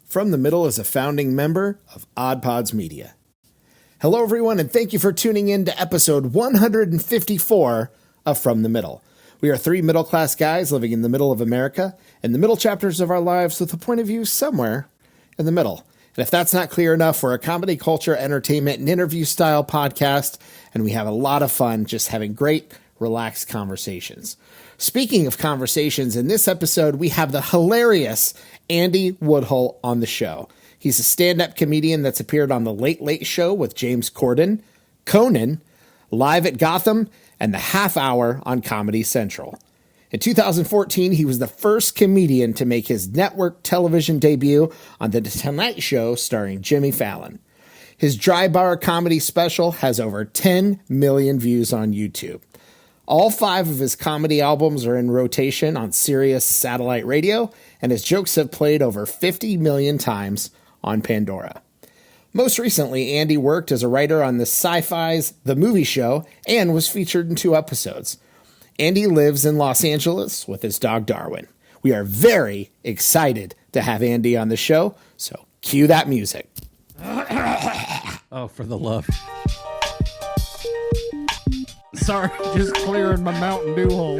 From the Middle is a founding member of Odd Pods Media. Hello, everyone, and thank you for tuning in to episode 154 of From the Middle. We are three middle-class guys living in the middle of America, and the middle chapters of our lives with a point of view somewhere in the middle. And if that's not clear enough, we're a comedy, culture, entertainment, and interview-style podcast, and we have a lot of fun just having great, relaxed conversations. Speaking of conversations, in this episode, we have the hilarious Andy Woodhull on the show. He's a stand-up comedian that's appeared on The Late Late Show with James Corden, Conan, Live at Gotham, and The Half Hour on Comedy Central. In 2014, he was the first comedian to make his network television debut on The Tonight Show starring Jimmy Fallon. His dry bar comedy special has over 10 million views on YouTube. All 5 of his comedy albums are in rotation on Sirius satellite radio, and his jokes have played over 50 million times on Pandora. Most recently, Andy worked as a writer on the Sci-Fi's The Movie Show and was featured in 2 episodes. Andy lives in Los Angeles with his dog Darwin. We are very excited to have Andy on the show, so cue that music. Oh, for the love. Sorry, just clearing my Mountain Dew hole.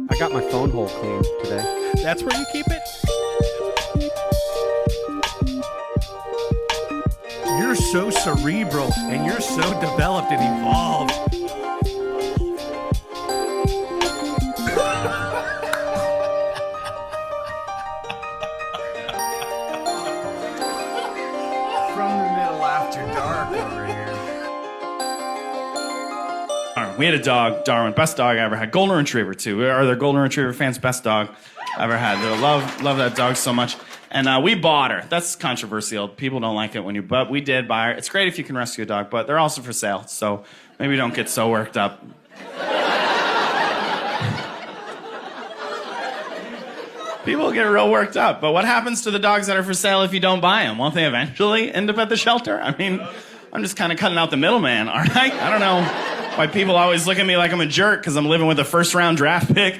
I got my phone hole cleaned today. That's where you keep it? You're so cerebral and you're so developed and evolved. From the Middle after dark over here. All right, we had a dog, Darwin, best dog I ever had. Golden Retriever, too. Are there Golden Retriever fans? Best dog I ever had. Love that dog so much. And we bought her. That's controversial. People don't like it but we did buy her. It's great if you can rescue a dog, but they're also for sale, so maybe don't get so worked up. People get real worked up, but what happens to the dogs that are for sale if you don't buy them? Won't they eventually end up at the shelter? I mean, I'm just kind of cutting out the middleman, all right? I don't know why people always look at me like I'm a jerk because I'm living with a first-round draft pick.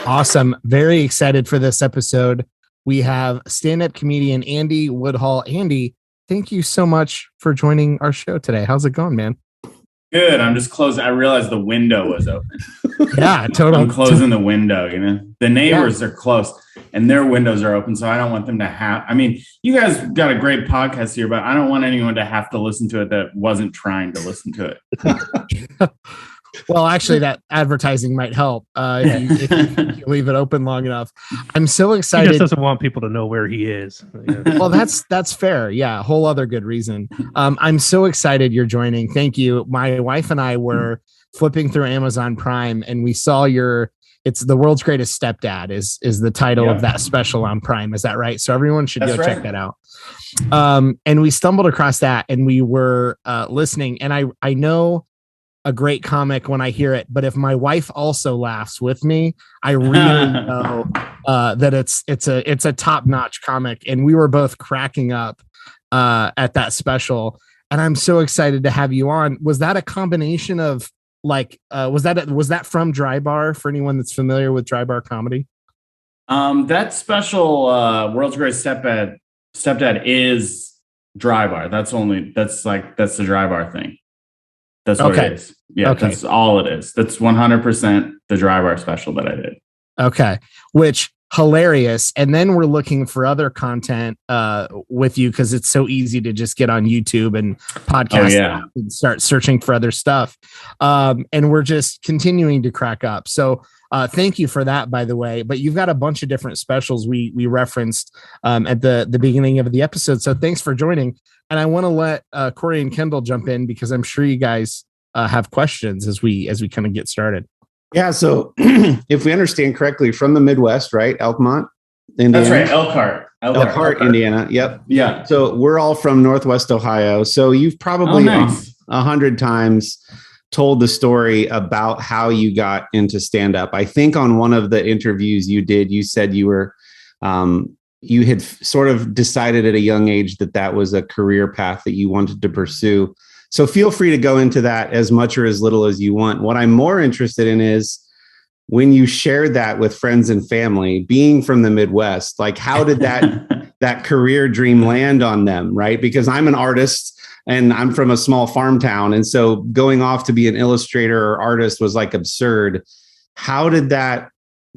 Awesome. Very excited for this episode. We have stand-up comedian Andy Woodhull. Andy, thank you so much for joining our show today. How's it going, man? Good. I'm just closing. I realized the window was open. Yeah, totally. I'm closing the window, you know. The neighbors are close and their windows are open, so I don't want them to have... I mean, you guys got a great podcast here, but I don't want anyone to have to listen to it that wasn't trying to listen to it. Well, actually, that advertising might help if you leave it open long enough. I'm so excited. He just doesn't want people to know where he is. Well, that's fair. Yeah, a whole other good reason. I'm so excited you're joining. Thank you. My wife and I were flipping through Amazon Prime, and we saw it's The World's Greatest Stepdad is the title of that special on Prime. Is that right? So everyone should go check that out. And we stumbled across that, and we were listening, and I know a great comic when I hear it, but if my wife also laughs with me, I really know that it's a top-notch comic, and we were both cracking up at that special, and I'm so excited to have you on. Was that a combination of was that from Dry Bar, for anyone that's familiar with Dry Bar comedy? That special World's Greatest Stepdad is Dry Bar. That's the Dry Bar thing. That's what it is. Yeah, that's all it is. That's 100% the Dry Bar special that I did. Okay, which hilarious. And then we're looking for other content with you because it's so easy to just get on YouTube and podcast and start searching for other stuff. And we're just continuing to crack up. So thank you for that, by the way. But you've got a bunch of different specials we referenced at the beginning of the episode. So thanks for joining. And I want to let Corey and Kendall jump in because I'm sure you guys have questions as we kind of get started. Yeah. So if we understand correctly, from the Midwest, right? Elkmont, Indiana. That's right. Elkhart, Indiana. Yep. Yeah. So we're all from Northwest Ohio. So you've probably 100 times told the story about how you got into stand-up. I think on one of the interviews you did, you said you were you had sort of decided at a young age that was a career path that you wanted to pursue. So feel free to go into that as much or as little as you want. What I'm more interested in is when you shared that with friends and family, being from the Midwest, like how did that career dream land on them, right? Because I'm an artist and I'm from a small farm town. And so going off to be an illustrator or artist was like absurd. How did that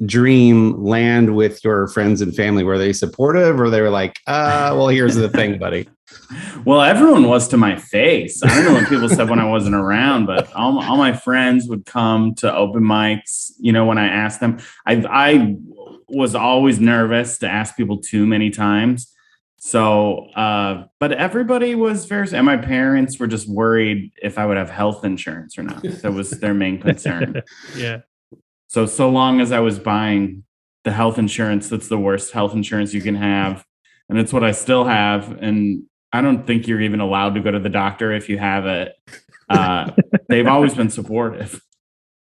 dream land with your friends and family? Were they supportive or they were like, well, here's the thing, buddy? Well, everyone was to my face. I don't know what people said when I wasn't around, but all my friends would come to open mics. You know, when I asked them, I was always nervous to ask people too many times. So, but everybody was very, and my parents were just worried if I would have health insurance or not. That was their main concern. Yeah. So long as I was buying the health insurance, that's the worst health insurance you can have. And it's what I still have. And I don't think you're even allowed to go to the doctor if you have it. They've always been supportive.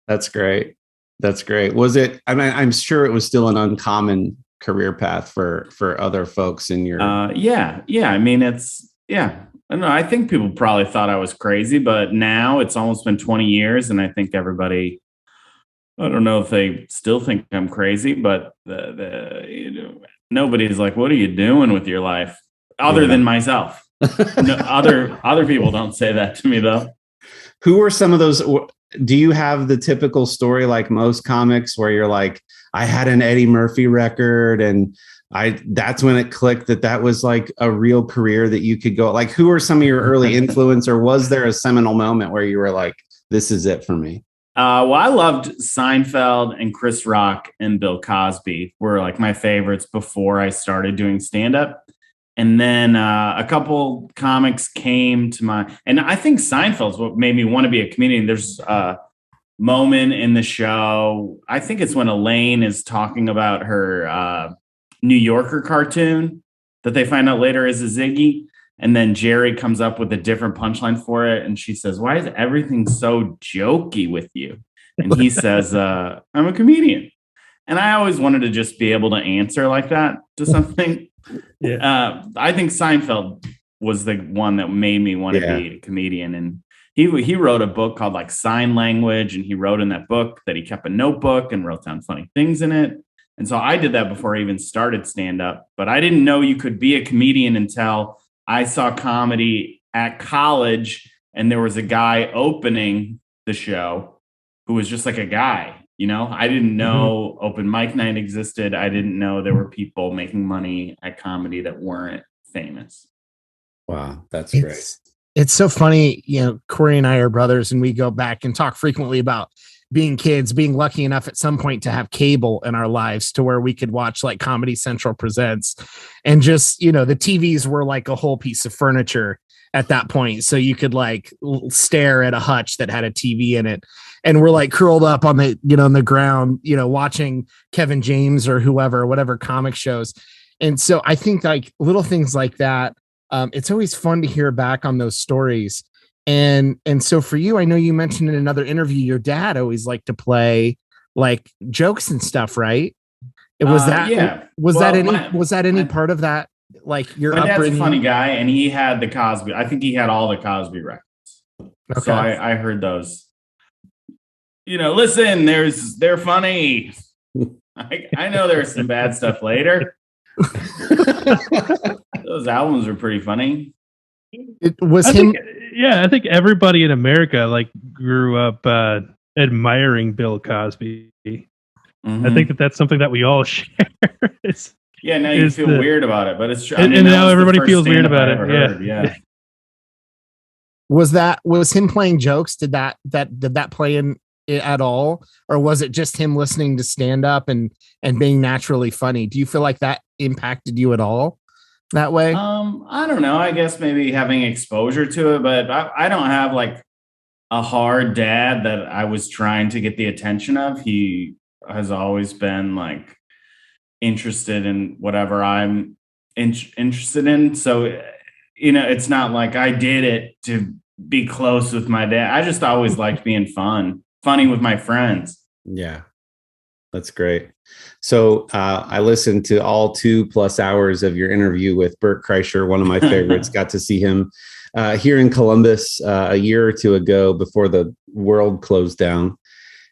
That's great. That's great. Was it, I mean, I'm sure it was still an uncommon career path for other folks in your. Yeah. I mean, I don't know. I think people probably thought I was crazy, but now it's almost been 20 years. And I think everybody, I don't know if they still think I'm crazy, but nobody's like, what are you doing with your life? Other than myself. No, other people don't say that to me though. Who are some of those? Do you have the typical story like most comics where you're like, I had an Eddie Murphy record and that's when it clicked that was like a real career that you could go, like, who are some of your early influence, or was there a seminal moment where you were like, this is it for me? Well, I loved Seinfeld and Chris Rock and Bill Cosby were like my favorites before I started doing stand-up. And then a couple comics came to mind. And I think Seinfeld's what made me want to be a comedian. There's a moment in the show, I think it's when Elaine is talking about her New Yorker cartoon that they find out later is a Ziggy. And then Jerry comes up with a different punchline for it. And she says, why is everything so jokey with you? And he says, I'm a comedian. And I always wanted to just be able to answer like that to something. Yeah. I think Seinfeld was the one that made me want to be a comedian. And he wrote a book called like Sign Language. And he wrote in that book that he kept a notebook and wrote down funny things in it. And so I did that before I even started stand up. But I didn't know you could be a comedian until I saw comedy at college, and there was a guy opening the show who was just like a guy, you know. I didn't know open mic night existed. I didn't know there were people making money at comedy that weren't famous. Wow, that's great. It's so funny, you know, Corey and I are brothers, and we go back and talk frequently about being kids, being lucky enough at some point to have cable in our lives to where we could watch like Comedy Central Presents, and just, you know, the TVs were like a whole piece of furniture at that point. So you could like stare at a hutch that had a TV in it, and we're like curled up on the, you know, on the ground, you know, watching Kevin James or whatever comic shows. And so I think like little things like that, it's always fun to hear back on those stories. And so for you, I know you mentioned in another interview, your dad always liked to play like jokes and stuff, right? Was that any part of that? Like your my upbringing? Dad's a funny guy, and he had the Cosby. I think he had all the Cosby records. Okay. So I heard those. You know, listen, they're funny. I know there's some bad stuff later. Those albums were pretty funny. I think everybody in America like grew up admiring Bill Cosby. Mm-hmm. I think that's something that we all share. Now you feel weird about it, but it's true. And now everybody feels weird about it. Yeah. Was him playing jokes? Did that play in it at all, or was it just him listening to stand up and being naturally funny? Do you feel like that impacted you at all that way? I don't know. I guess maybe having exposure to it, but I don't have like a hard dad that I was trying to get the attention of. He has always been like interested in whatever I'm interested in. So, you know, it's not like I did it to be close with my dad. I just always liked being funny with my friends. Yeah. That's great. So I listened to all 2+ hours of your interview with Bert Kreischer, one of my favorites. Got to see him here in Columbus a year or two ago before the world closed down.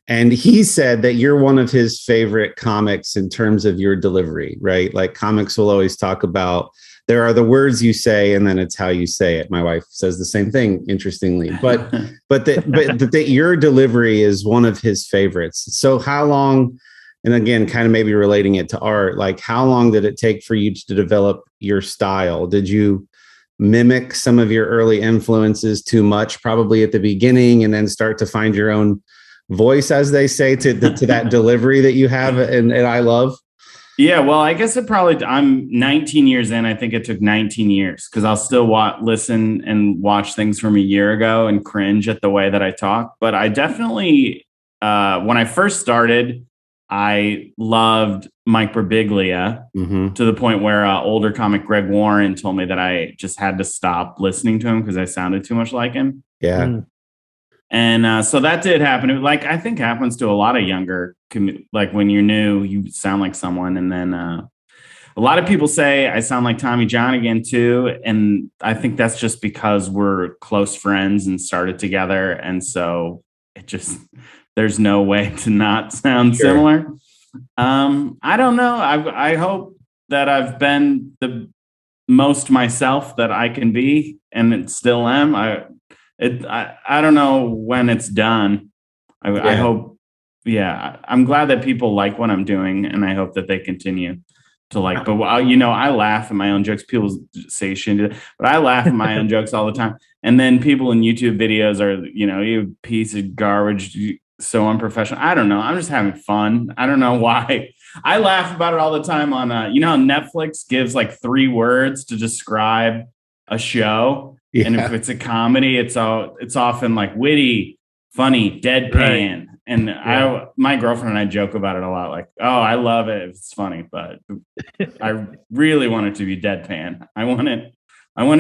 And he said that you're one of his favorite comics in terms of your delivery, right? Like comics will always talk about there are the words you say, and then it's how you say it. My wife says the same thing, interestingly, but that your delivery is one of his favorites. So how long, and again, kind of maybe relating it to art, like how long did it take for you to develop your style? Did you mimic some of your early influences too much, probably at the beginning, and then start to find your own voice, as they say, to that delivery that you have and I love? Yeah, well, I guess I'm 19 years in. I think it took 19 years because I'll still listen and watch things from a year ago and cringe at the way that I talk. But I definitely, when I first started, I loved Mike Birbiglia to the point where older comic Greg Warren told me that I just had to stop listening to him because I sounded too much like him. Yeah. And so that did happen. I think happens to a lot of younger, like when you're new, you sound like someone. And then a lot of people say I sound like Tommy John again too. And I think that's just because we're close friends and started together. And so there's no way to not sound similar. I don't know. I hope that I've been the most myself that I can be, and it still am. I don't know when it's done. I hope, I'm glad that people like what I'm doing, and I hope that they continue to like. But I laugh at my own jokes. People say you shouldn't do that, but I laugh at my own jokes all the time. And then people in YouTube videos are, you piece of garbage, so unprofessional. I don't know. I'm just having fun. I don't know why. I laugh about it all the time on how Netflix gives like 3 words to describe a show. Yeah. And if it's a comedy, it's often like witty, funny, deadpan. Right. And my girlfriend and I joke about it a lot. Like, oh, I love it if it's funny, but I really want it to be deadpan. I want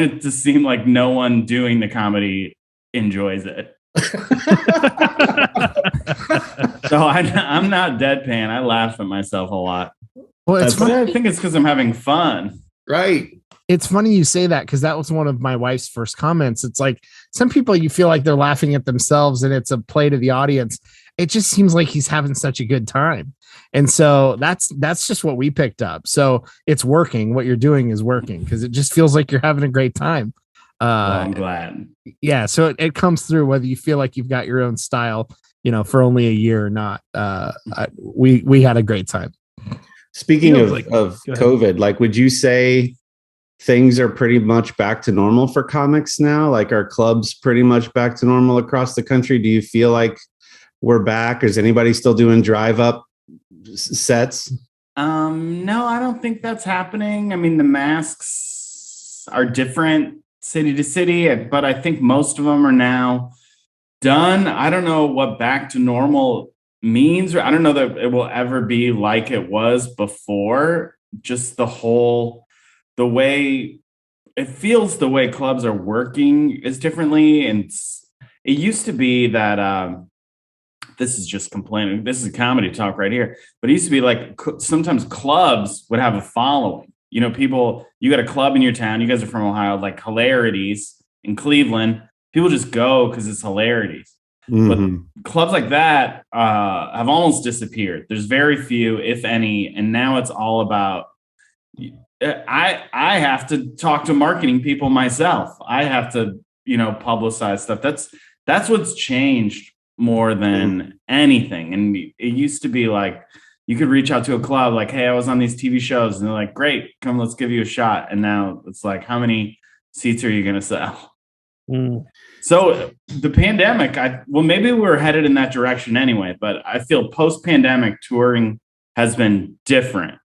it to seem like no one doing the comedy enjoys it. So I'm not deadpan. I laugh at myself a lot. Well, I think it's because I'm having fun. Right. It's funny you say that because that was one of my wife's first comments. It's like some people you feel like they're laughing at themselves and it's a play to the audience. It just seems like he's having such a good time. And so that's just what we picked up. So it's working. What you're doing is working because it just feels like you're having a great time. Well, I'm glad. Yeah. So it comes through whether you feel like you've got your own style, for only a year or not. We had a great time. Speaking of COVID, like, would you say things are pretty much back to normal for comics now? Like, are clubs pretty much back to normal across the country? Do you feel like we're back? Is anybody still doing drive-up sets? No, I don't think that's happening. I mean, the masks are different city to city, but I think most of them are now done. I don't know what back to normal means, or I don't know that it will ever be like it was before. Just the way it feels, the way clubs are working is differently. And it used to be that this is just complaining. This is a comedy talk right here. But it used to be like sometimes clubs would have a following. People, you got a club in your town. You guys are from Ohio, like Hilarities in Cleveland. People just go because it's Hilarities. Mm-hmm. But clubs like that have almost disappeared. There's very few, if any. And now it's all about, I have to talk to marketing people myself. I have to, publicize stuff. That's what's changed more than anything. And it used to be like, you could reach out to a club like, hey, I was on these TV shows. And they're like, great, come, let's give you a shot. And now it's like, how many seats are you going to sell? Mm. So the pandemic, maybe we're headed in that direction anyway, but I feel post-pandemic touring has been different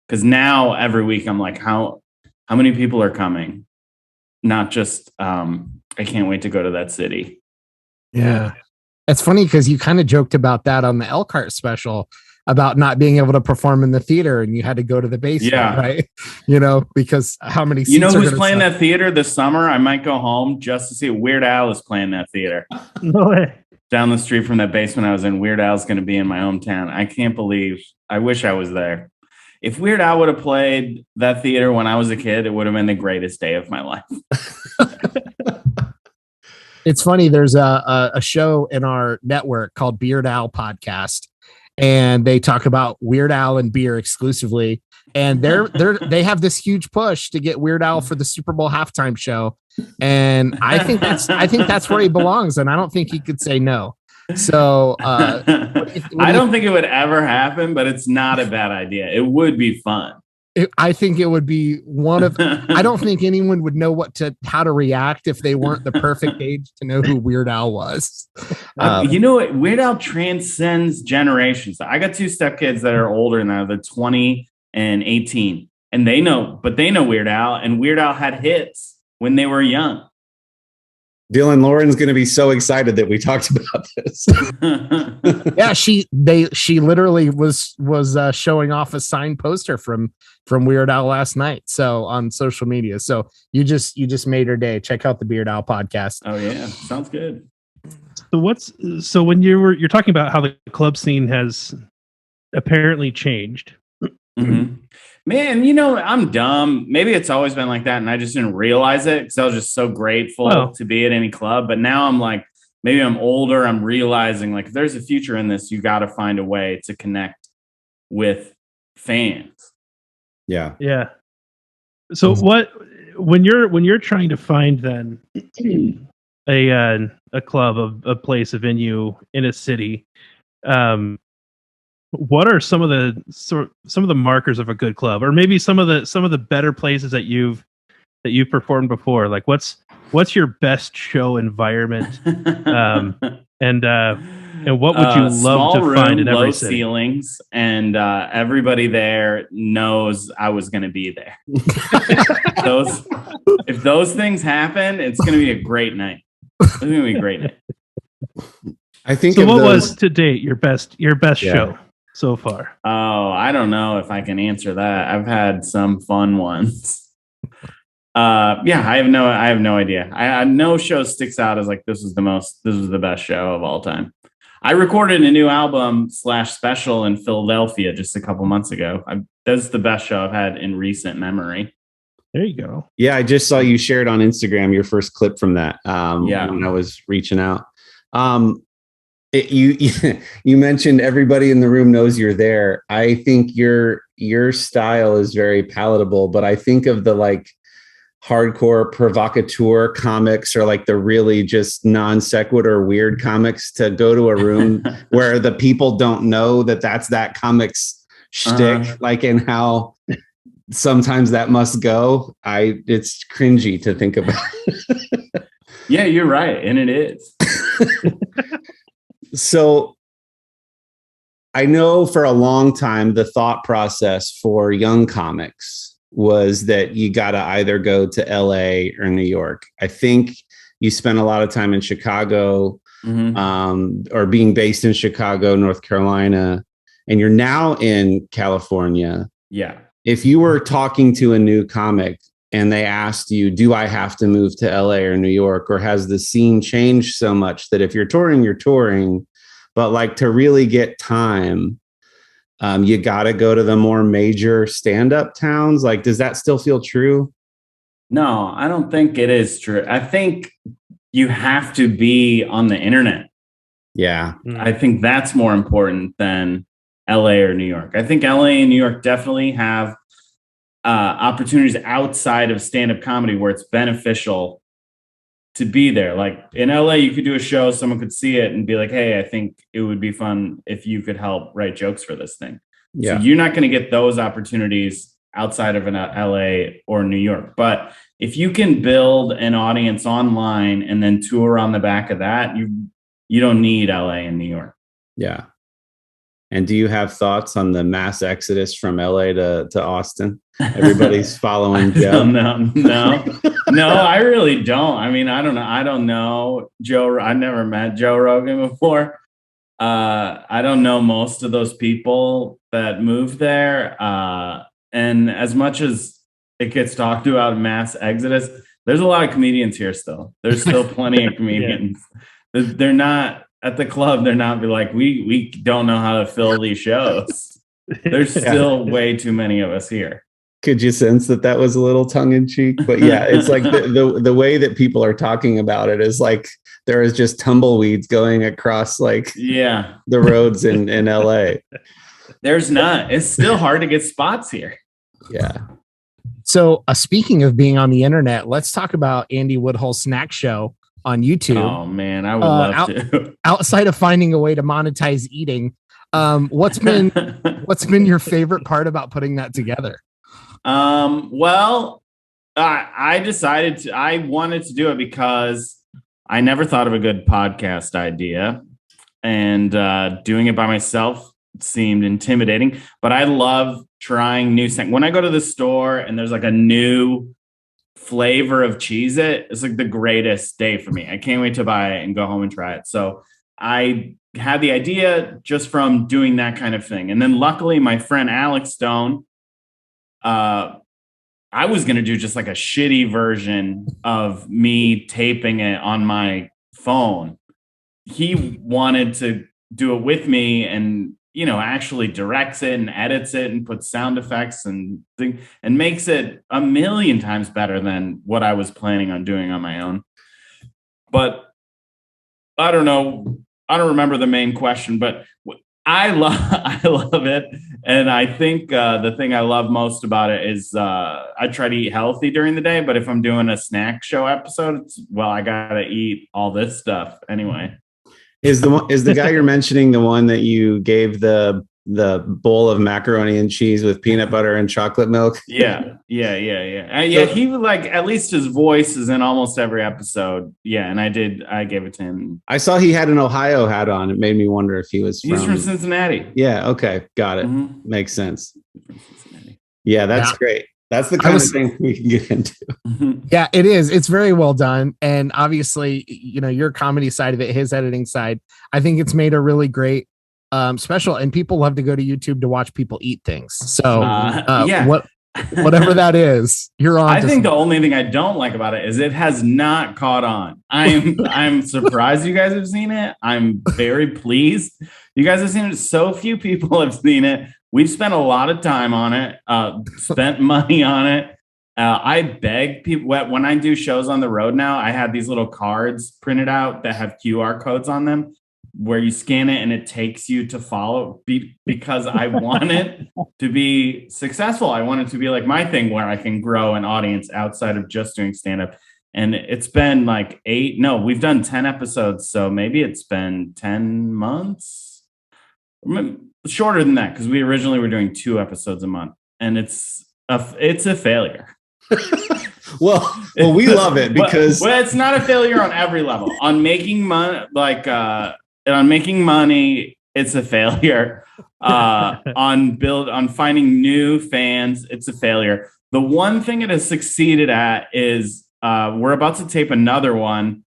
because now every week I'm like, how many people are coming? Not just, I can't wait to go to that city. Yeah. It's funny because you kind of joked about that on the Elkhart special about not being able to perform in the theater and you had to go to the basement, right? Because how many seats who's playing that theater this summer? I might go home just to see Weird Al is playing that theater. No way. Down the street from that basement I was in, Weird Al's going to be in my hometown. I can't believe, I wish I was there. If Weird Al would have played that theater when I was a kid, it would have been the greatest day of my life. It's funny. There's a show in our network called Beard Al Podcast, and they talk about Weird Al and beer exclusively. And they have this huge push to get Weird Al for the Super Bowl halftime show. And I think that's where he belongs. And I don't think he could say no. So I don't think it would ever happen, but it's not a bad idea. It would be fun. I think it would be I don't think anyone would know how to react if they weren't the perfect age to know who Weird Al was. You know what? Weird Al transcends generations. I got 2 stepkids that are older now. They're 20 and 18, and they know Weird Al, and Weird Al had hits when they were young. Dylan, Lauren's going to be so excited that we talked about this. Yeah, she literally was showing off a signed poster from Weird Al last night. So on social media. So you just made her day. Check out the Beard Al podcast. Oh yeah, sounds good. So when you're talking about how the club scene has apparently changed. Mm-hmm. Man, I'm dumb. Maybe it's always been like that, and I just didn't realize it because I was just so grateful to be at any club. But now I'm like, maybe I'm older. I'm realizing like, if there's a future in this, you got to find a way to connect with fans. Yeah. Yeah. So when you're trying to find then a club, a place, a venue in a city, what are some of the markers of a good club, or maybe some of the better places that you've performed before? Like what's your best show environment, and what would you love to find in every city? Low ceilings, and everybody there knows I was going to be there. If those things happen, it's going to be a great night. It's going to be a great night. I think. So what was to date your best show so far? Oh, I don't know if I can answer that. I've had some fun ones. I have no idea. No show sticks out as like this was the best show of all time. I recorded a new album / special in Philadelphia just a couple months ago. That's the best show I've had in recent memory. There you go. Yeah, I just saw you shared on Instagram your first clip from that. When I was reaching out. You mentioned everybody in the room knows you're there. I think your style is very palatable, but I think of the like hardcore provocateur comics, or like the really just non sequitur weird comics, to go to a room where the people don't know that's that comic's shtick, like, and how sometimes that must go. It's cringy to think about. Yeah, you're right, and it is. So I know for a long time, the thought process for young comics was that you got to either go to LA or New York. I think you spent a lot of time in Chicago, or being based in Chicago, North Carolina, and you're now in California. Yeah. If you were talking to a new comic and they asked you, do I have to move to LA or New York, or has the scene changed so much that if you're touring, but like to really get time, you got to go to the more major stand-up towns? Like, does that still feel true? No, I don't think it is true. I think you have to be on the internet. Yeah. I think that's more important than LA or New York. I think LA and New York definitely have opportunities outside of stand-up comedy where it's beneficial to be there. Like in LA, you could do a show, someone could see it and be like, hey, I think it would be fun if you could help write jokes for this thing. Yeah. So you're not going to get those opportunities outside of an LA or New York. But if you can build an audience online and then tour on the back of that, you don't need LA and New York. Yeah. And do you have thoughts on the mass exodus from LA to Austin? Everybody's following Joe. No, I really don't. I mean, I don't know Joe. I never met Joe Rogan before. I don't know most of those people that moved there. And as much as it gets talked about mass exodus, there's a lot of comedians here still. There's still plenty of comedians. Yeah. They're not at the club. They're not be like, we don't know how to fill these shows. There's still way too many of us here. Could you sense that was a little tongue in cheek? But yeah, it's like the way that people are talking about it is like there is just tumbleweeds going across like Yeah. the roads in LA. There's not. It's still hard to get spots here. Yeah. So speaking of being on the internet, let's talk about Andy Woodhull's snack show on YouTube. Oh man, I would love to. Outside of finding a way to monetize eating, what's been your favorite part about putting that together? Well, I decided I wanted to do it because I never thought of a good podcast idea, and doing it by myself seemed intimidating, but I love trying new things. When I go to the store and there's like a new flavor of Cheez-It, it's like the greatest day for me. I can't wait to buy it and go home and try it. So I had the idea just from doing that kind of thing. And then luckily my friend Alex Stone, I was going to do just like a shitty version of me taping it on my phone. He wanted to do it with me and, you know, actually directs it and edits it and puts sound effects and makes it a million times better than what I was planning on doing on my own. But I don't know. I don't remember the main question, but I love it. And I think the thing I love most about it is I try to eat healthy during the day, but if I'm doing a snack show episode, I got to eat all this stuff anyway. Is the guy you're mentioning the one that you gave the bowl of macaroni and cheese with peanut butter and chocolate milk? Yeah. He like, at least his voice is in almost every episode. Yeah, and I gave it to him. I saw he had an Ohio hat on. It made me wonder if he's from Cincinnati. Yeah. Okay. Got it. Mm-hmm. Makes sense. Yeah, that's great. That's the kind of thing we can get into. Yeah, it is. It's very well done. And obviously, you know, your comedy side of it, his editing side, I think it's made a really great special. And people love to go to YouTube to watch people eat things. So whatever that is, you're on. I think the only thing I don't like about it is it has not caught on. I'm surprised you guys have seen it. I'm very pleased you guys have seen it. So few people have seen it. We've spent a lot of time on it, spent money on it. I beg people when I do shows on the road now, I have these little cards printed out that have QR codes on them where you scan it and it takes you to follow because I want it to be successful. I want it to be like my thing where I can grow an audience outside of just doing stand-up. And it's been like we've done 10 episodes. So maybe it's been 10 months. Shorter than that, because we originally were doing 2 episodes a month, and it's a failure. well, we love it because it's not a failure on every level. On making money, on making money, it's a failure. On finding new fans, it's a failure. The one thing it has succeeded at is we're about to tape another one,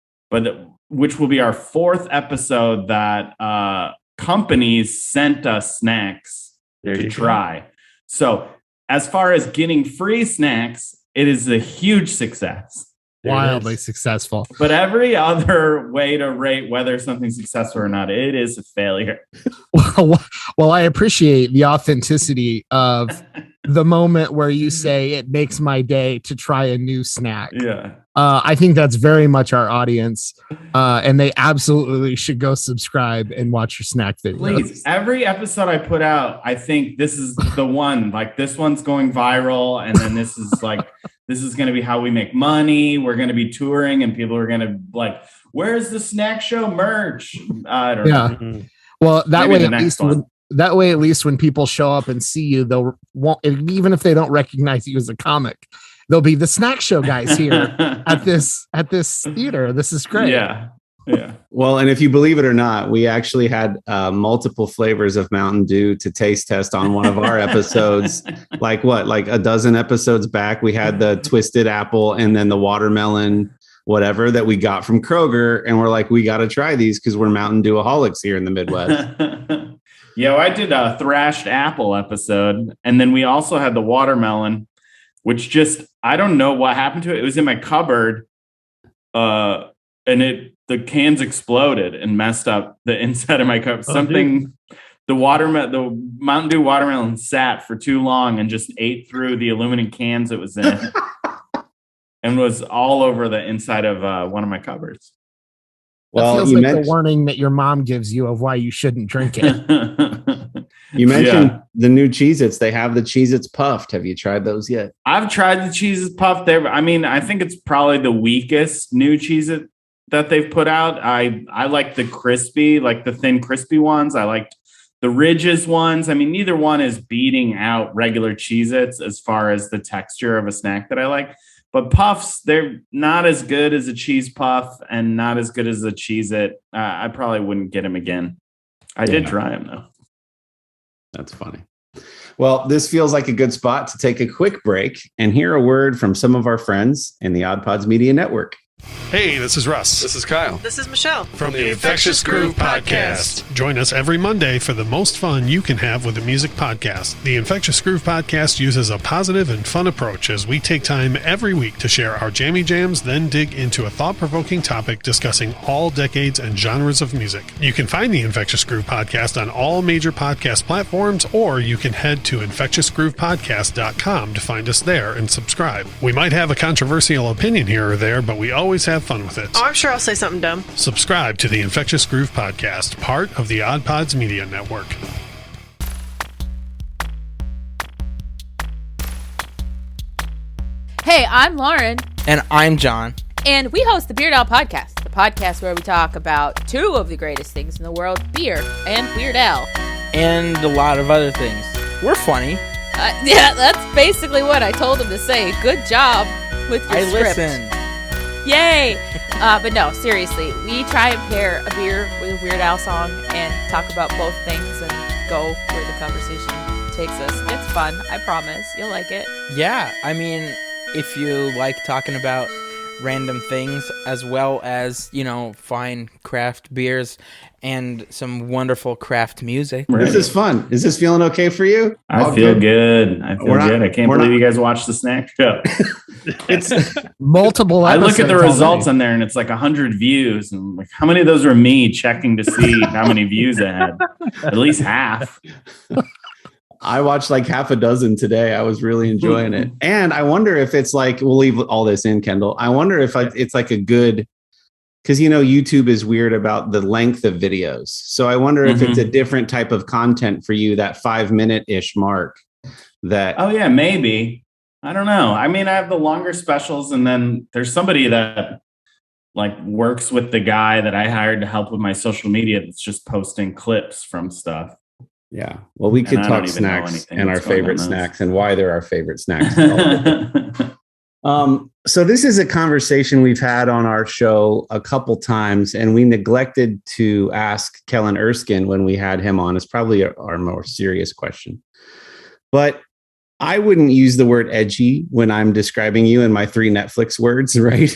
which will be our 4th episode that companies sent us snacks to try. So as far as getting free snacks, it is a huge success. Wildly successful. But every other way to rate whether something's successful or not, it is a failure. Well, I appreciate the authenticity of the moment where you say it makes my day to try a new snack. Yeah. I think that's very much our audience, and they absolutely should go subscribe and watch your snack videos. Please, every episode I put out, I think this is the one. Like this one's going viral, and then this is going to be how we make money. We're going to be touring, and people are going to like, "Where's the snack show merch?" I don't know. Mm-hmm. Well, that way, at least when people show up and see you, they'll want, even if they don't recognize you as a comic, they'll be the snack show guys here at this theater. This is great. Yeah. Well, and if you believe it or not, we actually had multiple flavors of Mountain Dew to taste test on one of our episodes. like a dozen episodes back, we had the twisted apple and then the watermelon, whatever that we got from Kroger. And we're like, we got to try these because we're Mountain Dew-aholics here in the Midwest. I did a thrashed apple episode. And then we also had the watermelon, which I don't know what happened to it. It was in my cupboard, and the cans exploded and messed up the inside of my cup. The Mountain Dew watermelon sat for too long and just ate through the aluminum cans it was in, and was all over the inside of one of my cupboards. That feels you like the warning that your mom gives you of why you shouldn't drink it. You mentioned the new Cheez-Its. They have the Cheez-Its Puffed. Have you tried those yet? I've tried the Cheez-Its Puffed. I mean, I think it's probably the weakest new Cheez-It that they've put out. I like the crispy, like the thin crispy ones. I liked the Ridges ones. I mean, neither one is beating out regular Cheez-Its as far as the texture of a snack that I like. But Puffs, they're not as good as a cheese puff and not as good as a Cheez-It. I probably wouldn't get them again. I did try them, though. That's funny. Well, this feels like a good spot to take a quick break and hear a word from some of our friends in the Odd Pods Media Network. Hey, this is Russ. This is Kyle. This is Michelle. From the Infectious Groove Podcast. Join us every Monday for the most fun you can have with a music podcast. The Infectious Groove Podcast uses a positive and fun approach as we take time every week to share our jammy jams, then dig into a thought-provoking topic discussing all decades and genres of music. You can find the Infectious Groove Podcast on all major podcast platforms, or you can head to infectiousgroovepodcast.com to find us there and subscribe. We might have a controversial opinion here or there, but we always have fun with it. Oh, I'm sure I'll say something dumb. Subscribe to the Infectious Groove Podcast, part of the Odd Pods Media Network. Hey, I'm Lauren. And I'm John. And we host the Beard Al Podcast, the podcast where we talk about two of the greatest things in the world, beer and Weird Al. And a lot of other things. We're funny. Yeah, that's basically what I told him to say. Good job with your script. I listened. Yay! But no, seriously, we try and pair a beer with a Weird Al song and talk about both things and go where the conversation takes us. It's fun, I promise. You'll like it. Yeah, I mean, if you like talking about random things as well as, fine craft beers and some wonderful craft music. This is fun. Is this feeling okay for you? I feel good. I can't believe you guys watched the snack show. It's multiple episodes. I look at the results on there and it's like 100 views. And I'm like, how many of those were me checking to see how many views it had? At least half. I watched like half a dozen today. I was really enjoying it. And I wonder if it's like, we'll leave all this in, Kendall. I wonder if it's like a good, because, YouTube is weird about the length of videos. So I wonder if it's a different type of content for you, that 5-minute-ish mark. Oh, yeah, maybe. I don't know. I mean, I have the longer specials, and then there's somebody that like works with the guy that I hired to help with my social media that's just posting clips from stuff. Yeah. Well, we could talk snacks and our favorite snacks and why they're our favorite snacks. So this is a conversation we've had on our show a couple times, and we neglected to ask Kellen Erskine when we had him on. It's probably our more serious question. But I wouldn't use the word edgy when I'm describing you in my 3 Netflix words, right?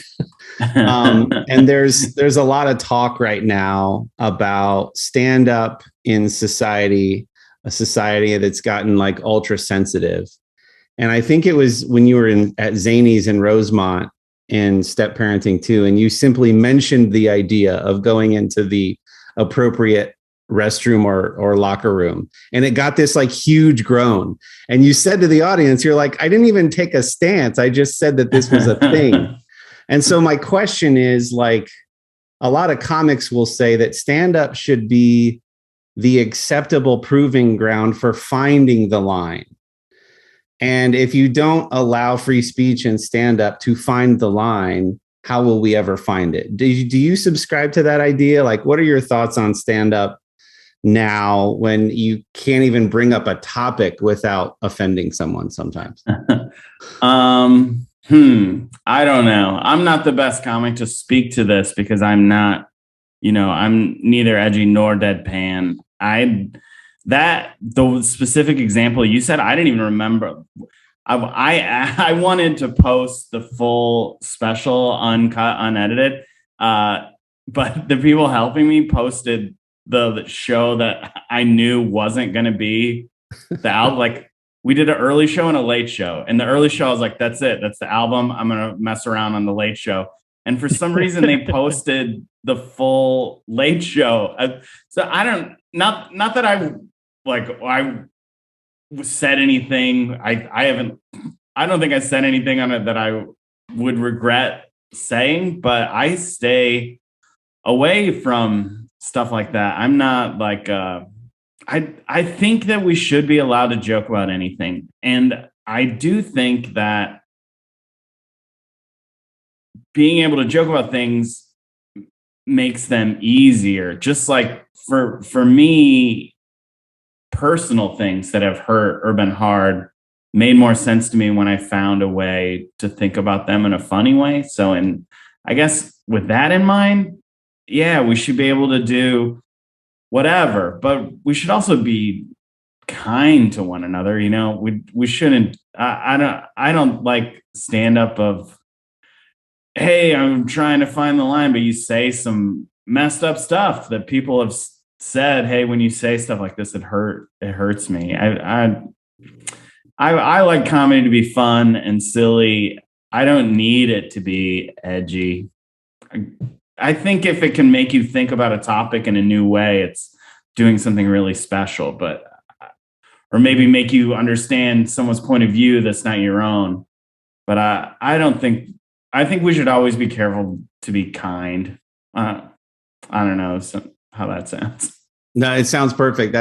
And there's a lot of talk right now about stand-up in society, a society that's gotten like ultra sensitive. And I think it was when you were at Zany's in Rosemont in Step Parenting 2, and you simply mentioned the idea of going into the appropriate restroom or locker room. And it got this like huge groan. And you said to the audience, you're like, I didn't even take a stance. I just said that this was a thing. And so my question is, like, a lot of comics will say that stand-up should be the acceptable proving ground for finding the line. And if you don't allow free speech and stand-up to find the line, how will we ever find it? Do you subscribe to that idea? Like, what are your thoughts on stand-up now when you can't even bring up a topic without offending someone sometimes? I don't know. I'm not the best comic to speak to this because I'm not, I'm neither edgy nor deadpan. The specific example you said, I didn't even remember. I wanted to post the full special uncut, unedited, but the people helping me posted the show that I knew wasn't going to be the album. Like, we did an early show and a late show. And the early show, I was like, that's it. That's the album. I'm going to mess around on the late show. And for some reason, they posted the full late show. So I don't, not that I said anything. I don't think I said anything on it that I would regret saying, but I stay away from stuff like that, I'm not like I think that we should be allowed to joke about anything. And I do think that being able to joke about things makes them easier. Just like for me, personal things that have hurt or been hard made more sense to me when I found a way to think about them in a funny way. So, and I guess with that in mind, yeah, we should be able to do whatever, but we should also be kind to one another. You know, we shouldn't. I don't like stand up of, hey, I'm trying to find the line, but you say some messed up stuff that people have said. Hey, when you say stuff like this, it hurts me. I like comedy to be fun and silly. I don't need it to be edgy. I think if it can make you think about a topic in a new way, it's doing something really special, or maybe make you understand someone's point of view that's not your own. But I think we should always be careful to be kind. I don't know how that sounds. No, it sounds perfect.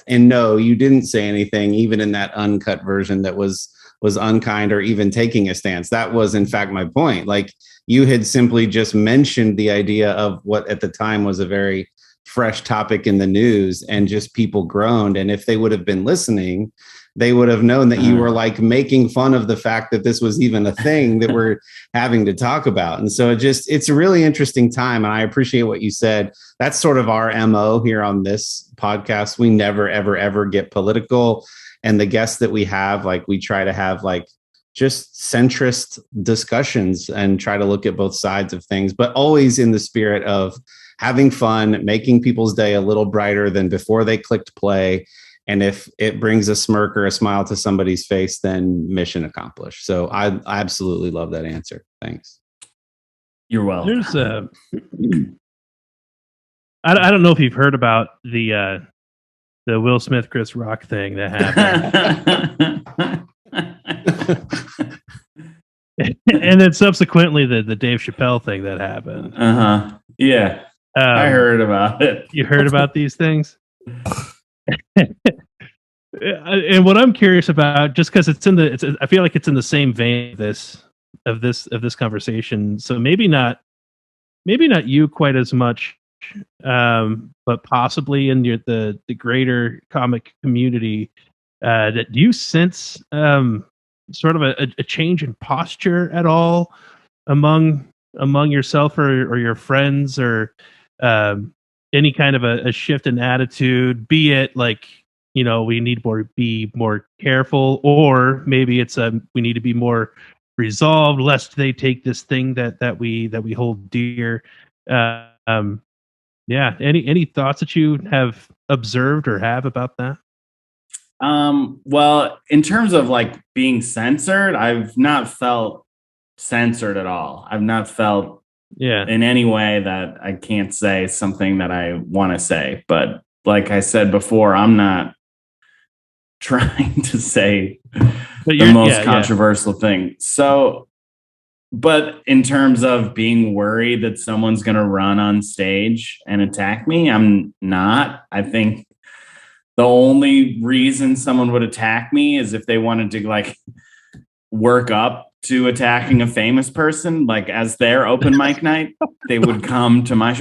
And no, you didn't say anything, even in that uncut version, that was unkind or even taking a stance. That was, in fact, my point. Like, you had simply just mentioned the idea of what at the time was a very fresh topic in the news, and just people groaned. And if they would have been listening, they would have known that you were like making fun of the fact that this was even a thing that we're having to talk about. And so it's a really interesting time. And I appreciate what you said. That's sort of our MO here on this podcast. We never, ever, ever get political. And the guests that we have, like, we try to have like just centrist discussions and try to look at both sides of things, but always in the spirit of having fun, making people's day a little brighter than before they clicked play. And if it brings a smirk or a smile to somebody's face, then mission accomplished. So I absolutely love that answer. Thanks. You're welcome. There's I don't know if you've heard about the Will Smith, Chris Rock thing that happened. And then subsequently the Dave Chappelle thing that happened. Yeah. I heard about it. You heard about these things? And what I'm curious about, just because I feel like it's in the same vein of this conversation. So maybe not you quite as much, but possibly in the greater comic community. Do you sense sort of a change in posture at all among yourself or your friends, or any kind of a shift in attitude, be it like, you know, we need to be more careful, or maybe it's we need to be more resolved lest they take this thing that we hold dear. Yeah. Any thoughts that you have observed or have about that? Well, in terms of like being censored, I've not felt censored at all. I've not felt in any way that I can't say something that I want to say. But like I said before, I'm not trying to say the most controversial thing. So, but in terms of being worried that someone's going to run on stage and attack me, I'm not. I think the only reason someone would attack me is if they wanted to like work up to attacking a famous person, like as their open mic night, they would come to my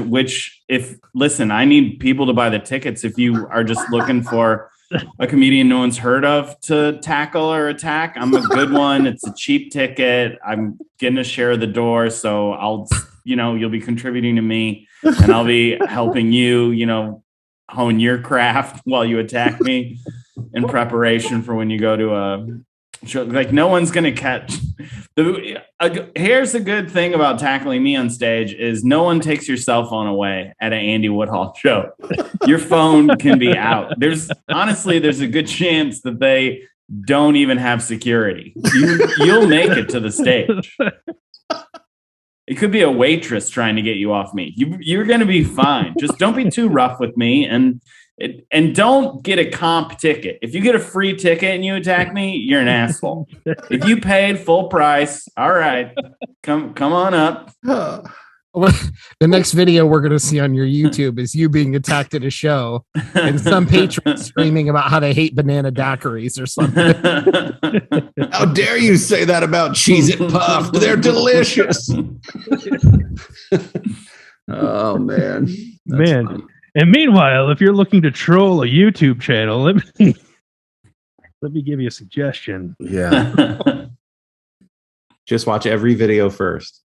listen, I need people to buy the tickets. If you are just looking for a comedian no one's heard of to tackle or attack, I'm a good one. It's a cheap ticket. I'm getting a share of the door. So you'll be contributing to me, and I'll be helping you, hone your craft while you attack me in preparation for when you go to a show. Like, no one's going to catch. Here's the good thing about tackling me on stage is no one takes your cell phone away at an Andy Woodhull show. Your phone can be out. There's a good chance that they don't even have security. You'll make it to the stage. It could be a waitress trying to get you off me. You're going to be fine. Just don't be too rough with me, and don't get a comp ticket. If you get a free ticket and you attack me, you're an asshole. If you paid full price, all right, come on up. The next video we're going to see on your YouTube is you being attacked at a show and some patrons screaming about how they hate banana daiquiris or something. How dare you say that about Cheez-It Puff? They're delicious. Oh, man. That's funny. And meanwhile, if you're looking to troll a YouTube channel, let me give you a suggestion. Yeah. Just watch every video first.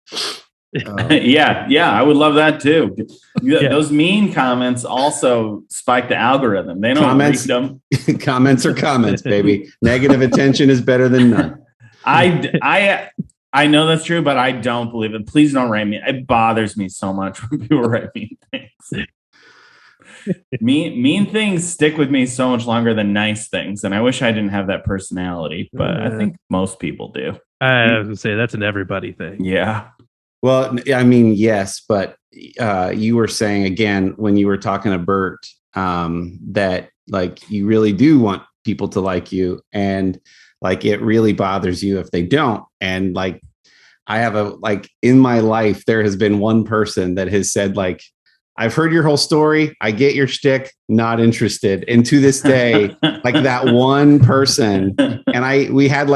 Yeah, I would love that too. Those mean comments also spike the algorithm. They don't read them. Comments are comments, baby. Negative attention is better than none. I know that's true, but I don't believe it. Please don't write me. It bothers me so much when people write mean things. Mean things stick with me so much longer than nice things, and I wish I didn't have that personality, but I think most people do. I was going to say that's an everybody thing. Yeah. Well, I mean, yes, but you were saying again when you were talking to Bert that like you really do want people to like you, and like it really bothers you if they don't. And like I have in my life there has been one person that has said like, I've heard your whole story. I get your shtick. Not interested. And to this day, like that one person, and we had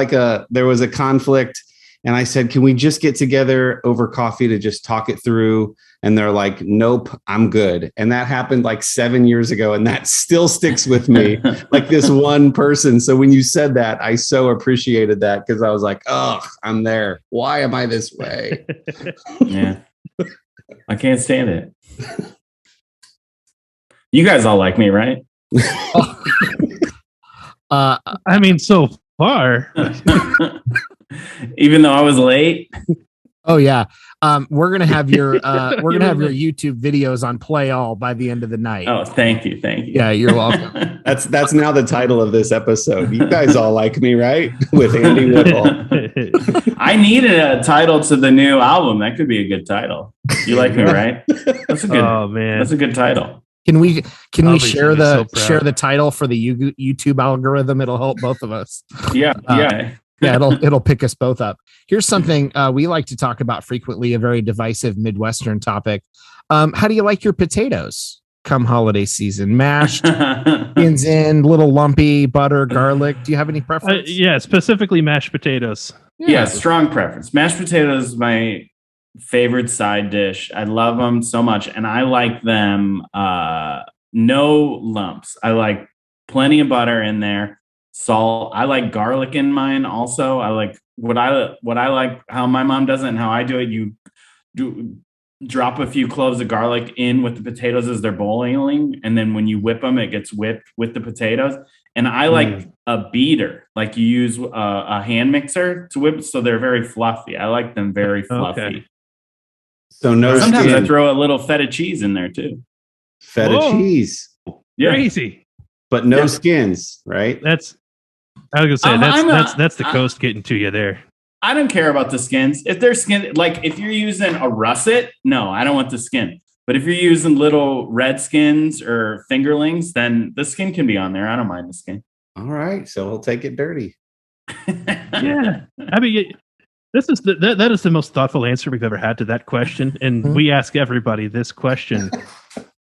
there was a conflict. And I said, can we just get together over coffee to just talk it through? And they're like, nope, I'm good. And that happened like 7 years ago. And that still sticks with me, like this one person. So when you said that, I so appreciated that because I was like, oh, I'm there. Why am I this way? Yeah. I can't stand it. You guys all like me, right? I mean, so far. Even though I was late. Oh yeah. We're gonna have your YouTube videos on play all by the end of the night. Oh, thank you. Yeah, you're welcome. That's now the title of this episode. You guys all like me, right? With Andy Woodhull. I needed a title to the new album. That could be a good title. You like me, right? That's a good. Oh man, that's a good title. Can we share the title for the YouTube algorithm? It'll help both of us. Yeah. Yeah, it'll pick us both up. Here's something we like to talk about frequently, a very divisive Midwestern topic. How do you like your potatoes come holiday season? Mashed, skins in, little lumpy, butter, garlic. Do you have any preference? Yeah, specifically mashed potatoes. Yeah, strong preference. Mashed potatoes is my favorite side dish. I love them so much, and I like them no lumps. I like plenty of butter in there. Salt. I like garlic in mine also. I like what I like how my mom does it and how I do it. You drop a few cloves of garlic in with the potatoes as they're boiling, and then when you whip them, it gets whipped with the potatoes. And I like a beater, like you use a hand mixer to whip, so they're very fluffy. I like them very fluffy. Okay. So sometimes I throw a little feta cheese in there too. Feta cheese, yeah, crazy, but no skins, right? I was gonna say that's the coast getting to you there. I don't care about the skins. If they're skin, like if you're using a russet, no, I don't want the skin. But if you're using little red skins or fingerlings, then the skin can be on there. I don't mind the skin. All right, so we'll take it dirty. Yeah, I mean, that is the most thoughtful answer we've ever had to that question, and we ask everybody this question.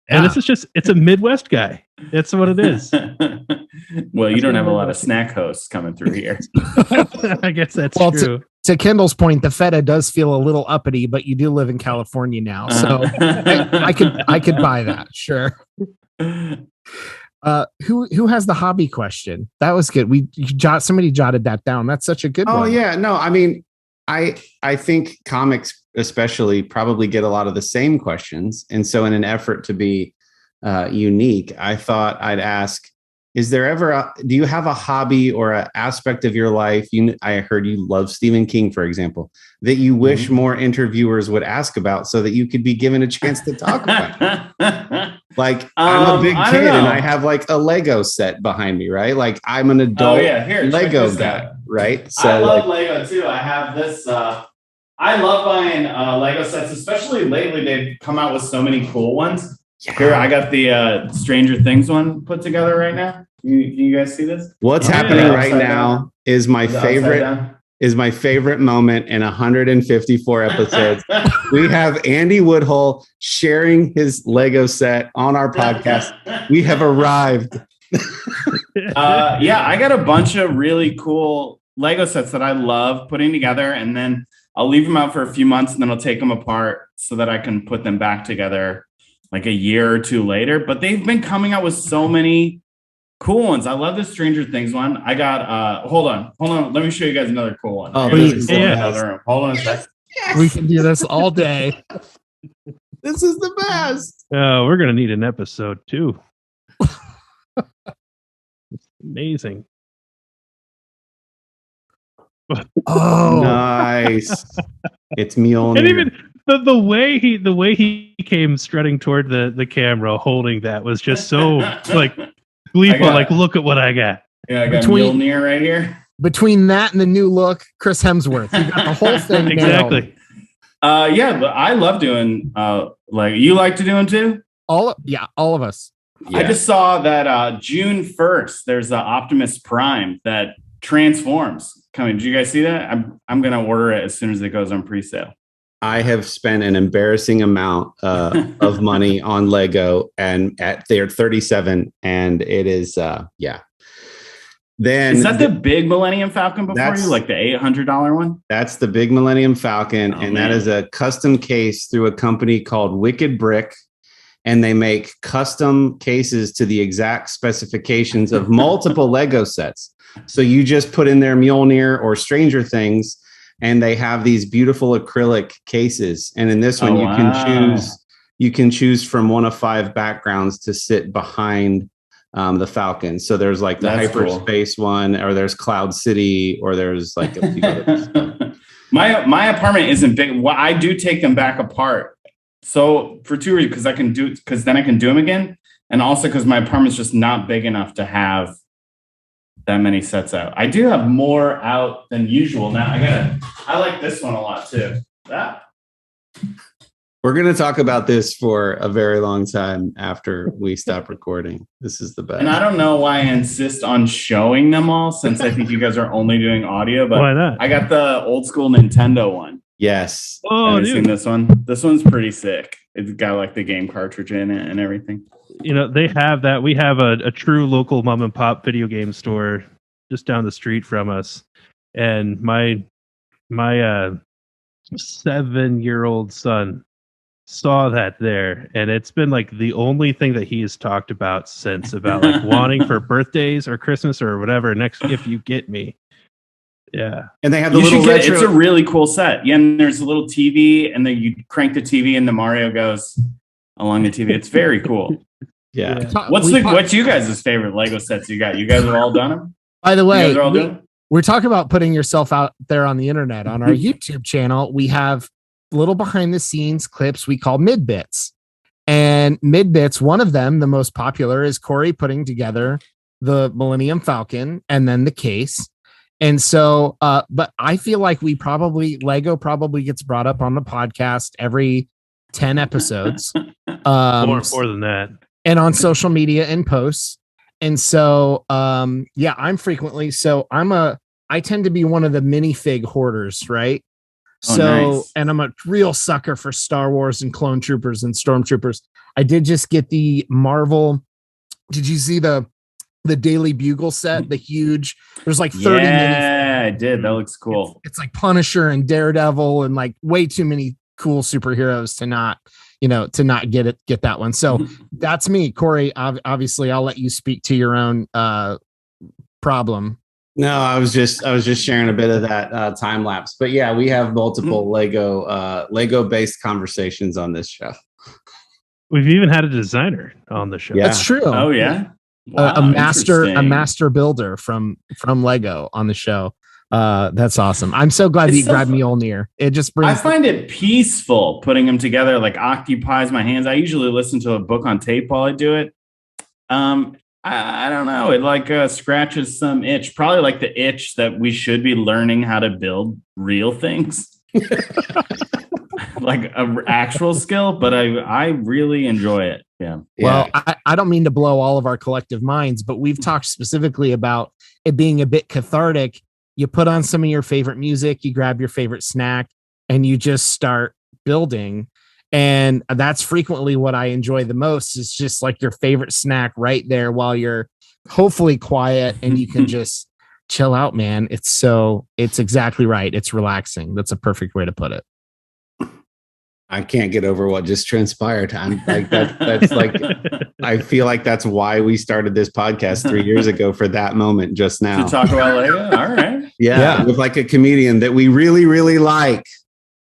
And it's a Midwest guy. That's what it is. Well, you don't have a lot of snack hosts coming through here. I guess that's true. To Kendall's point, the feta does feel a little uppity, but you do live in California now, so I could buy that. Sure. Who has the hobby question? That was good. Somebody jotted that down. That's such a good one. Oh yeah, no, I mean, I think comics especially probably get a lot of the same questions. And so in an effort to be unique, I thought I'd ask, is there ever do you have a hobby or an aspect of your life? I heard you love Stephen King, for example, that you wish more interviewers would ask about so that you could be given a chance to talk about it. Like I'm a big kid and I have like a Lego set behind me, right? Like I'm an adult Lego guy, right? So I love Lego too. I have this, I love buying Lego sets, especially lately. They've come out with so many cool ones. Yeah. Here, I got the Stranger Things one put together right now. Can you guys see this? What's happening right now is my favorite. is my favorite moment in 154 episodes. We have Andy Woodhull sharing his Lego set on our podcast. We have arrived. Yeah, I got a bunch of really cool Lego sets that I love putting together, and then I'll leave them out for a few months, and then I'll take them apart so that I can put them back together like a year or two later. But they've been coming out with so many cool ones. I love the Stranger Things one. I got hold on. Let me show you guys another cool one. Oh, Hold on a sec. We can do this all day. This is the best. Oh, we're gonna need an episode too. It's amazing. Oh, Nice. It's Mjolnir. And even the way he came strutting toward the camera holding that was just so like gleeful. Like, look at what I got. Yeah, I got Mjolnir right here. Between that and the new look, Chris Hemsworth, you got the whole thing. Exactly. Yeah, but I love doing like you like to do them too. All of us. Yeah. I just saw that June 1st. There's an Optimus Prime that transforms coming. Did you guys see that? I'm gonna order it as soon as it goes on pre-sale. I have spent an embarrassing amount of money on Lego, and they're 37, and it is Then is that the big Millennium Falcon before you, like the $800 one? That's the big Millennium Falcon, that is a custom case through a company called Wicked Brick, and they make custom cases to the exact specifications of multiple Lego sets. So you just put in their Mjolnir or Stranger Things, and they have these beautiful acrylic cases. And in this one, you can choose from one of 5 backgrounds to sit behind the Falcon. So there's like the hyperspace one, or there's Cloud City, or there's like a few others. My apartment isn't big. Well, I do take them back apart. So for 2 reasons, because then I can do them again, and also because my apartment's just not big enough to have that many sets out. I do have more out than usual now. I like this one a lot too. We're going to talk about this for a very long time after we stop recording. This is the best. And I don't know why I insist on showing them all, since I think you guys are only doing audio, but why not? I got the old school Nintendo one. Yes. Oh, have you seen this one? This one's pretty sick. It's got like the game cartridge in it and everything. You know, they have that. We have a true local mom and pop video game store just down the street from us. And my 7-year-old son saw that there, and it's been like the only thing that he has talked about since, about like wanting for birthdays or Christmas or whatever next if you get me. Yeah. And they have the little retro. It's a really cool set. Yeah, and there's a little TV, and then you crank the TV and the Mario goes along the TV. It's very cool. Yeah. What's you guys' favorite Lego sets you got? You guys have all done them? By the way, we're talking about putting yourself out there on the internet. On our YouTube channel, we have little behind the scenes clips we call mid bits. And mid bits, one of them, the most popular, is Corey putting together the Millennium Falcon and then the case. And so, but I feel like Lego probably gets brought up on the podcast every 10 episodes. More than that. And on social media and posts. And so, I'm frequently, I tend to be one of the minifig hoarders, right? Nice. And I'm a real sucker for Star Wars and Clone Troopers and Stormtroopers. I did just get the Marvel. Did you see the Daily Bugle set? The huge, there's like 30 Yeah, I did. That looks cool. It's like Punisher and Daredevil and like way too many cool superheroes to not get that one. So that's me. Corey, obviously I'll let you speak to your own problem. No, I was just sharing a bit of that time lapse. But yeah, we have multiple Lego based conversations on this show. We've even had a designer on the show. Yeah. That's true. Oh yeah. Wow, a master builder from Lego on the show. That's awesome. I'm so glad that you grabbed Mjolnir. It just brings. I find it peaceful putting them together. Like occupies my hands. I usually listen to a book on tape while I do it. I don't know. It like scratches some itch. Probably like the itch that we should be learning how to build real things, like an actual skill. But I really enjoy it. Yeah. Well, I don't mean to blow all of our collective minds, but we've talked specifically about it being a bit cathartic you put on some of your favorite music, you grab your favorite snack, and you just start building. And that's frequently what I enjoy the most. Is just like your favorite snack right there while you're hopefully quiet and you can just chill out, man. It's exactly right. It's relaxing. That's a perfect way to put it. I can't get over what just transpired. I'm like that's like I feel like that's why we started this podcast 3 years ago, for that moment just now. To talk about Lego? All right. Yeah, with like a comedian that we really, really like.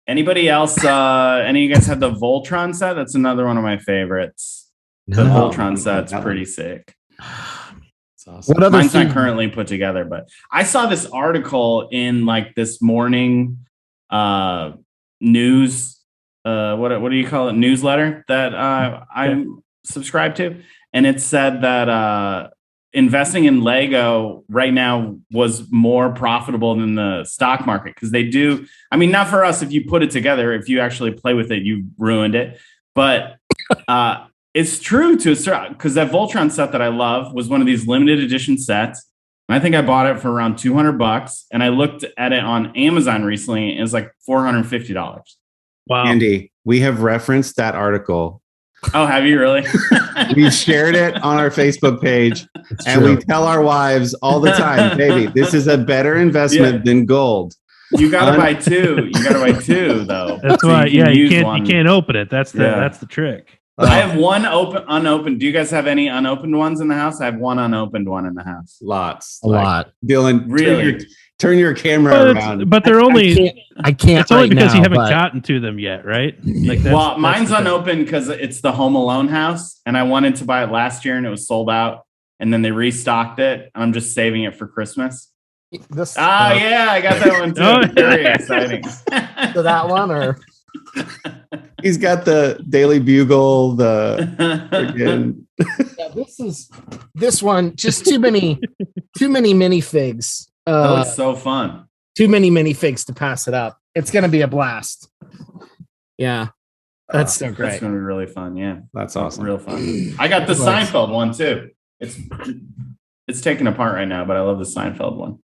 Anybody else? Any of you guys have the Voltron set? That's another one of my favorites. The Voltron set's pretty sick. It's awesome. What other Mine's not currently put together, but I saw this article in like this morning news. What do you call it? Newsletter that I'm subscribed to, and it said that investing in Lego right now was more profitable than the stock market, because they do. I mean, not for us. If you put it together, if you actually play with it, you ruined it. But it's true to a certain, because that Voltron set that I love was one of these limited edition sets. And I think I bought it for around $200, and I looked at it on Amazon recently, and it was like $450. Wow. Andy, we have referenced that article. Oh, have you really? We shared it on our Facebook page, and we tell our wives all the time, baby, this is a better investment than gold. You gotta buy two. You gotta buy two, though. That's so why. you You can't open it. That's the trick. I have one unopened. Do you guys have any unopened ones in the house? I have one unopened one in the house. Lots. A lot. Dylan, really? Turn your camera around. But they're only. I can't. It's only right because now, you haven't but gotten to them yet, right? Like Mine's unopened because it's the Home Alone house, and I wanted to buy it last year, and it was sold out, and then they restocked it. And I'm just saving it for Christmas. Yeah, I got that one too. Very exciting. So that one, or he's got the Daily Bugle. Again. Yeah, this one. Just too many minifigs. That looks so fun. Too many minifigs to pass it up. It's gonna be a blast. Yeah, that's so great. That's gonna be really fun. Yeah, that's awesome. Real fun. I got the Seinfeld one too. It's taken apart right now, but I love the Seinfeld one.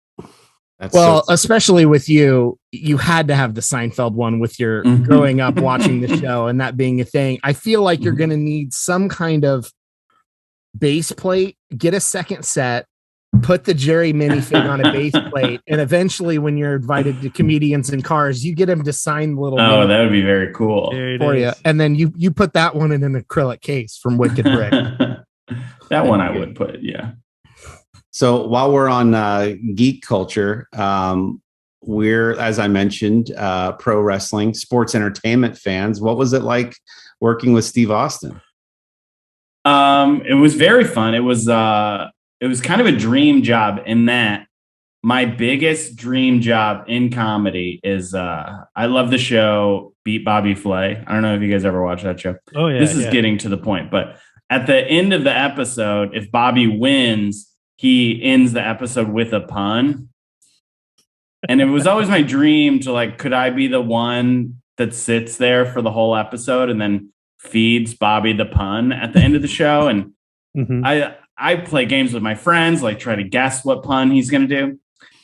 Especially with you had to have the Seinfeld one with your growing up watching the show and that being a thing. I feel like you're going to need some kind of base plate, get a second set, put the Jerry minifig on a base plate, and eventually when you're invited to comedians in cars, you get them to sign the little that would be very cool for you. And then you put that one in an acrylic case from Wicked Brick. That one I would put, yeah. So while we're on geek culture, we're, as I mentioned, pro wrestling, sports entertainment fans. What was it like working with Steve Austin? It was very fun. It was kind of a dream job in that my biggest dream job in comedy is I love the show Beat Bobby Flay. I don't know if you guys ever watched that show. Oh yeah. This is getting to the point, but at the end of the episode, if Bobby wins, he ends the episode with a pun. And it was always my dream to could I be the one that sits there for the whole episode and then feeds Bobby the pun at the end of the show? And I play games with my friends, try to guess what pun he's going to do.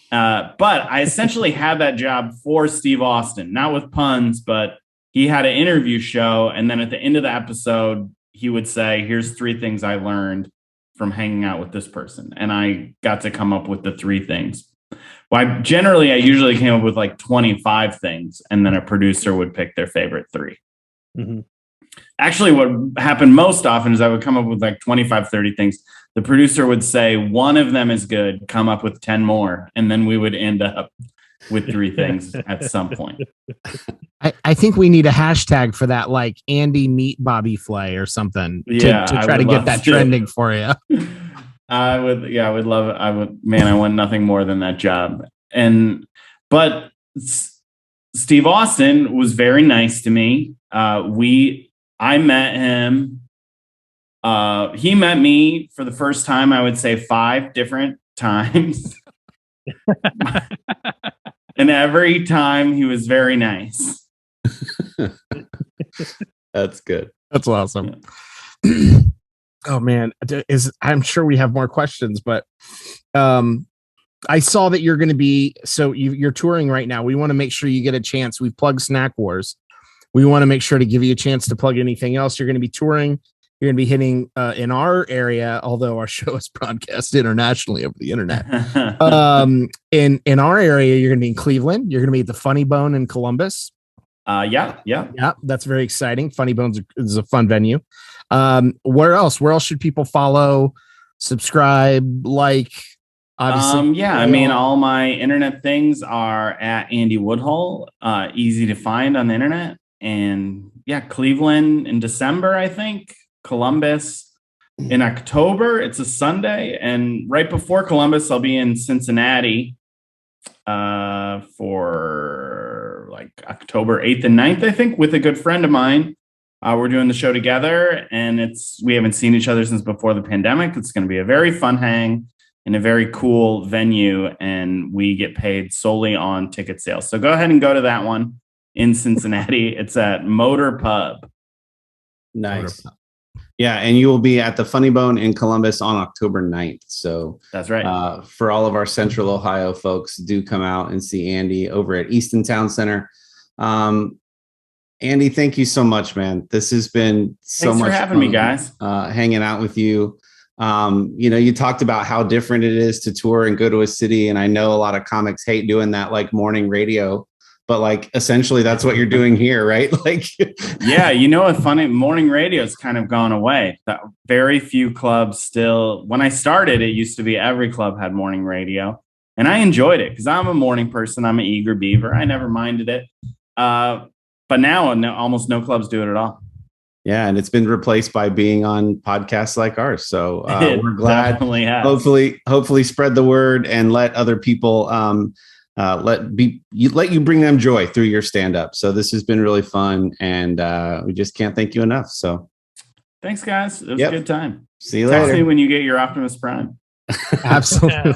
But I essentially had that job for Steve Austin, not with puns, but he had an interview show. And then at the end of the episode, he would say, here's 3 things I learned from hanging out with this person. And I got to come up with the 3 things. Well, I usually came up with 25 things, and then a producer would pick their favorite 3. Actually, what happened most often is I would come up with 25, 30 things. The producer would say, one of them is good, come up with 10 more. And then we would end up with 3 things at some point. I think we need a hashtag for that, Andy meet Bobby Flay or something to try to get that trending for you. I would love it. I want nothing more than that job. But Steve Austin was very nice to me. I met him. He met me for the first time, I would say 5 different times. And every time he was very nice. That's good. That's awesome. Oh man, I'm sure we have more questions, but I saw that you're going to be, so you're touring right now. We want to make sure you get a chance. We've plugged Snack Wars. We want to make sure to give you a chance to plug anything else. You're going to be touring. You're going to be hitting in our area, although our show is broadcast internationally over the internet. In our area, you're going to be in Cleveland. You're going to be at the Funny Bone in Columbus. Yeah. That's very exciting. Funny Bones is a fun venue. Where else? Where else should people follow, subscribe, like? Obviously, I mean, all my internet things are at Andy Woodhull. Easy to find on the internet. And yeah, Cleveland in December, I think. Columbus in October. It's a Sunday. And right before Columbus, I'll be in Cincinnati for like October 8th and 9th, I think, with a good friend of mine. We're doing the show together, and we haven't seen each other since before the pandemic. It's going to be a very fun hang in a very cool venue, and we get paid solely on ticket sales. So go ahead and go to that one in Cincinnati. It's at Motor Pub. Nice. Yeah, and you will be at the Funny Bone in Columbus on October 9th. So that's right. For all of our Central Ohio folks, do come out and see Andy over at Easton Town Center. Andy, thank you so much, man. This has been so much fun. Thanks for having me, guys. Hanging out with you. You talked about how different it is to tour and go to a city. And I know a lot of comics hate doing that, like morning radio, but like essentially that's what you're doing here, right? Like, yeah, what's funny? Morning radio has kind of gone away. Very few clubs still. When I started, it used to be every club had morning radio, and I enjoyed it because I'm a morning person. I'm an eager beaver. I never minded it. But now almost no clubs do it at all. Yeah, and it's been replaced by being on podcasts like ours. So we're glad. Definitely has. Hopefully, spread the word and let other people let you bring them joy through your stand-up. So this has been really fun, and we just can't thank you enough. So thanks, guys. It was a good time. See you later. Text me when you get your Optimus Prime. Absolutely.